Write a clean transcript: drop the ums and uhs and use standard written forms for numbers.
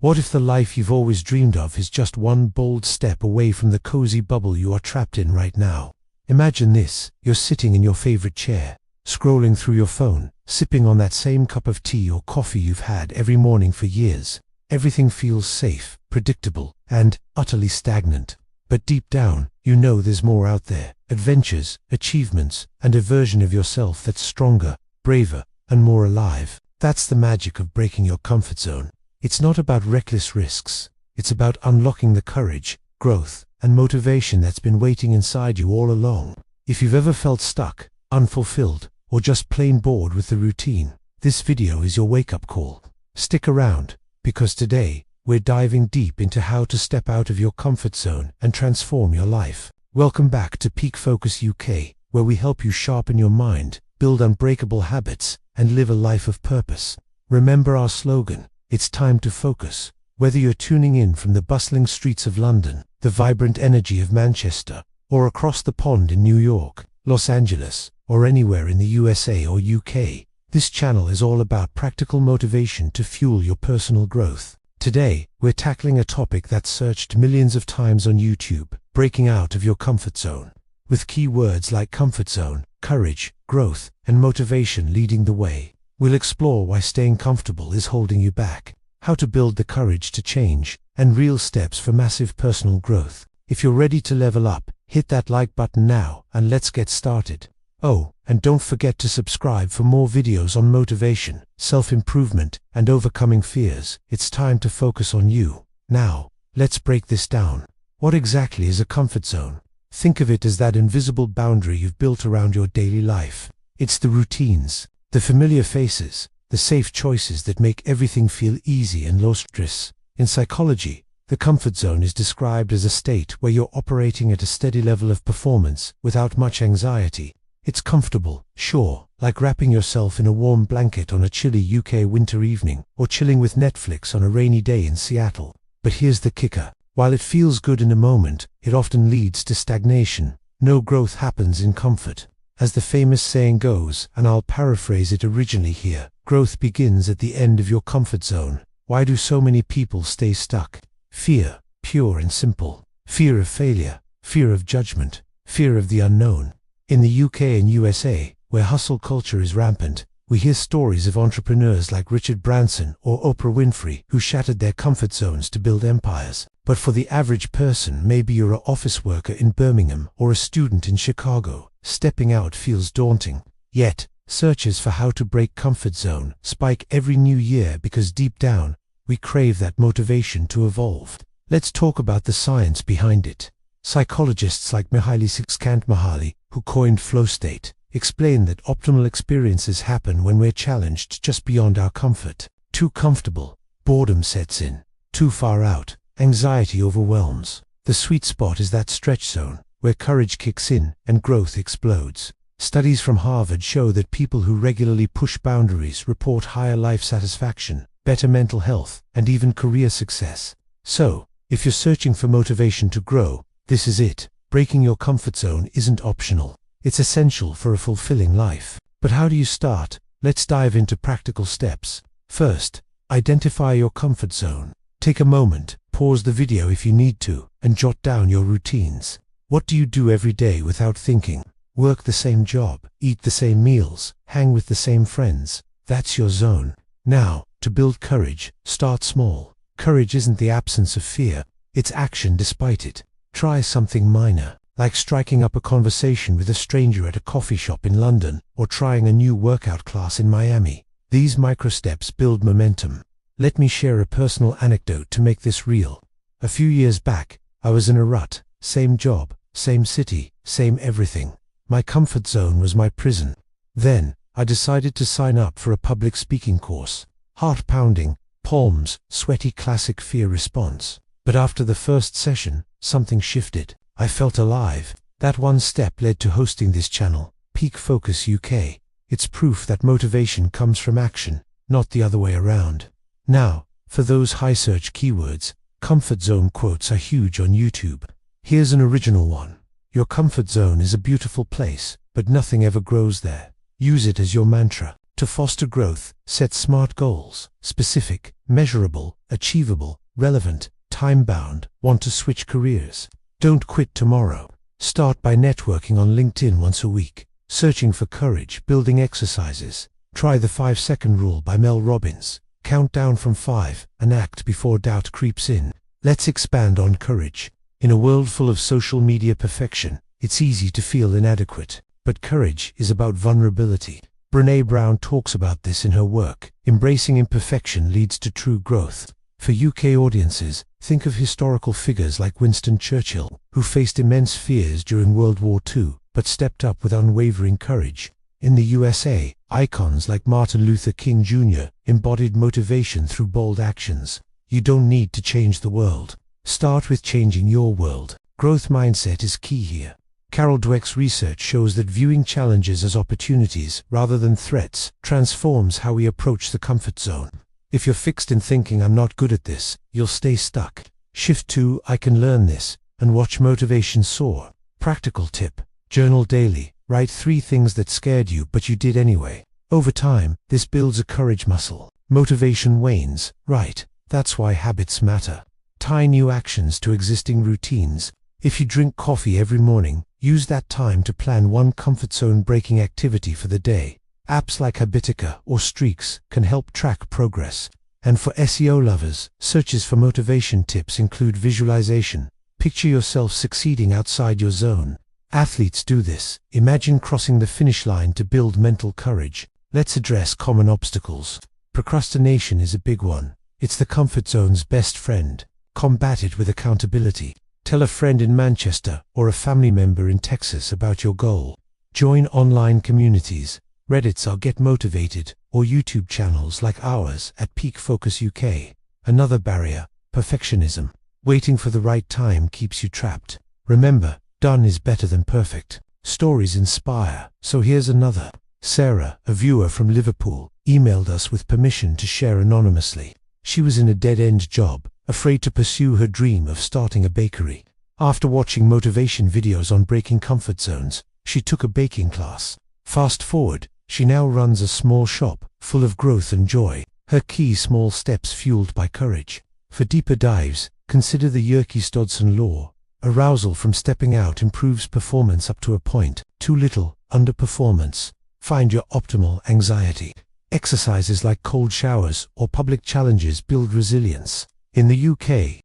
What if the life you've always dreamed of is just one bold step away from the cozy bubble you are trapped in right now? Imagine this: you're sitting in your favorite chair, scrolling through your phone, sipping on that same cup of tea or coffee you've had every morning for years. Everything feels safe, predictable, and utterly stagnant. But deep down, you know there's more out there: adventures, achievements, and a version of yourself that's stronger, braver, and more alive. That's the magic of breaking your comfort zone. It's not about reckless risks. It's about unlocking the courage, growth, and motivation that's been waiting inside you all along. If you've ever felt stuck, unfulfilled, or just plain bored with the routine, this video is your wake-up call. Stick around, because today, we're diving deep into how to step out of your comfort zone and transform your life. Welcome back to Peak Focus UK, where we help you sharpen your mind, build unbreakable habits, and live a life of purpose. Remember our slogan: it's time to focus. Whether you're tuning in from the bustling streets of London, the vibrant energy of Manchester, or across the pond in New York, Los Angeles, or anywhere in the USA or UK, this channel is all about practical motivation to fuel your personal growth. Today, we're tackling a topic that's searched millions of times on YouTube: breaking out of your comfort zone. With keywords like comfort zone, courage, growth, and motivation leading the way, we'll explore why staying comfortable is holding you back, how to build the courage to change, and real steps for massive personal growth. If you're ready to level up, hit that like button now, and let's get started. Oh, and don't forget to subscribe for more videos on motivation, self-improvement, and overcoming fears. It's time to focus on you. Now, let's break this down. What exactly is a comfort zone? Think of it as that invisible boundary you've built around your daily life. It's the routines, the familiar faces, the safe choices that make everything feel easy and low stress. In psychology, the comfort zone is described as a state where you're operating at a steady level of performance without much anxiety. It's comfortable, sure, like wrapping yourself in a warm blanket on a chilly UK winter evening, or chilling with Netflix on a rainy day in Seattle. But here's the kicker: while it feels good in a moment, it often leads to stagnation. No growth happens in comfort. As the famous saying goes, and I'll paraphrase it originally here, growth begins at the end of your comfort zone. Why do so many people stay stuck? Fear, pure and simple. Fear of failure, fear of judgment, fear of the unknown. In the UK and USA, where hustle culture is rampant, we hear stories of entrepreneurs like Richard Branson or Oprah Winfrey who shattered their comfort zones to build empires. But for the average person, maybe you're an office worker in Birmingham or a student in Chicago, stepping out feels daunting. Yet, searches for how to break comfort zone spike every new year because deep down, we crave that motivation to evolve. Let's talk about the science behind it. Psychologists like Mihaly Csikszentmihalyi, who coined flow state, explain that optimal experiences happen when we're challenged just beyond our comfort. Too comfortable, boredom sets in. Too far out, anxiety overwhelms. The sweet spot is that stretch zone, where courage kicks in and growth explodes. Studies from Harvard show that people who regularly push boundaries report higher life satisfaction, better mental health, and even career success. So, if you're searching for motivation to grow, this is it. Breaking your comfort zone isn't optional. It's essential for a fulfilling life. But how do you start? Let's dive into practical steps. First, identify your comfort zone. Take a moment, pause the video if you need to, and jot down your routines. What do you do every day without thinking? Work the same job, eat the same meals, hang with the same friends. That's your zone. Now, to build courage, start small. Courage isn't the absence of fear, it's action despite it. Try something minor, like striking up a conversation with a stranger at a coffee shop in London, or trying a new workout class in Miami. These microsteps build momentum. Let me share a personal anecdote to make this real. A few years back, I was in a rut. Same job, same city, same everything. My comfort zone was my prison. Then, I decided to sign up for a public speaking course. Heart pounding, palms, sweaty classic fear response. But after the first session, something shifted. I felt alive. That one step led to hosting this channel, Peak Focus UK. It's proof that motivation comes from action, not the other way around. Now, for those high search keywords, comfort zone quotes are huge on YouTube. Here's an original one. Your comfort zone is a beautiful place, but nothing ever grows there. Use it as your mantra. To foster growth, set SMART goals: specific, measurable, achievable, relevant, time-bound. Want to switch careers? Don't quit tomorrow. Start by networking on LinkedIn once a week, searching for courage, building exercises. Try the 5-second rule by Mel Robbins. Count down from 5 and act before doubt creeps in. Let's expand on courage. In a world full of social media perfection, it's easy to feel inadequate. But courage is about vulnerability. Brené Brown talks about this in her work, Embracing Imperfection Leads to True Growth. For UK audiences, think of historical figures like Winston Churchill, who faced immense fears during World War II, but stepped up with unwavering courage. In the USA, icons like Martin Luther King Jr. embodied motivation through bold actions. You don't need to change the world. Start with changing your world. Growth mindset is key here. Carol Dweck's research shows that viewing challenges as opportunities rather than threats transforms how we approach the comfort zone. If you're fixed in thinking "I'm not good at this," you'll stay stuck. Shift to "I can learn this" and watch motivation soar. Practical tip: journal daily. Write 3 things that scared you but you did anyway. Over time, this builds a courage muscle. Motivation wanes. Right. That's why habits matter. Tie new actions to existing routines. If you drink coffee every morning, use that time to plan one comfort zone breaking activity for the day. Apps like Habitica or Streaks can help track progress. And for SEO lovers, searches for motivation tips include visualization. Picture yourself succeeding outside your zone. Athletes do this. Imagine crossing the finish line to build mental courage. Let's address common obstacles. Procrastination is a big one. It's the comfort zone's best friend. Combat it with accountability. Tell a friend in Manchester or a family member in Texas about your goal. Join online communities. Reddit's I'll Get Motivated or YouTube channels like ours at Peak Focus UK. Another barrier: perfectionism. Waiting for the right time keeps you trapped. Remember, done is better than perfect. Stories inspire, so here's another. Sarah, a viewer from Liverpool, emailed us with permission to share anonymously. She was in a dead-end job, afraid to pursue her dream of starting a bakery. After watching motivation videos on breaking comfort zones, she took a baking class. Fast forward, she now runs a small shop, full of growth and joy. Her key: small steps fueled by courage. For deeper dives, consider the Yerkes-Dodson law. Arousal from stepping out improves performance up to a point. Too little, underperformance. Find your optimal anxiety. Exercises like cold showers or public challenges build resilience. In the UK,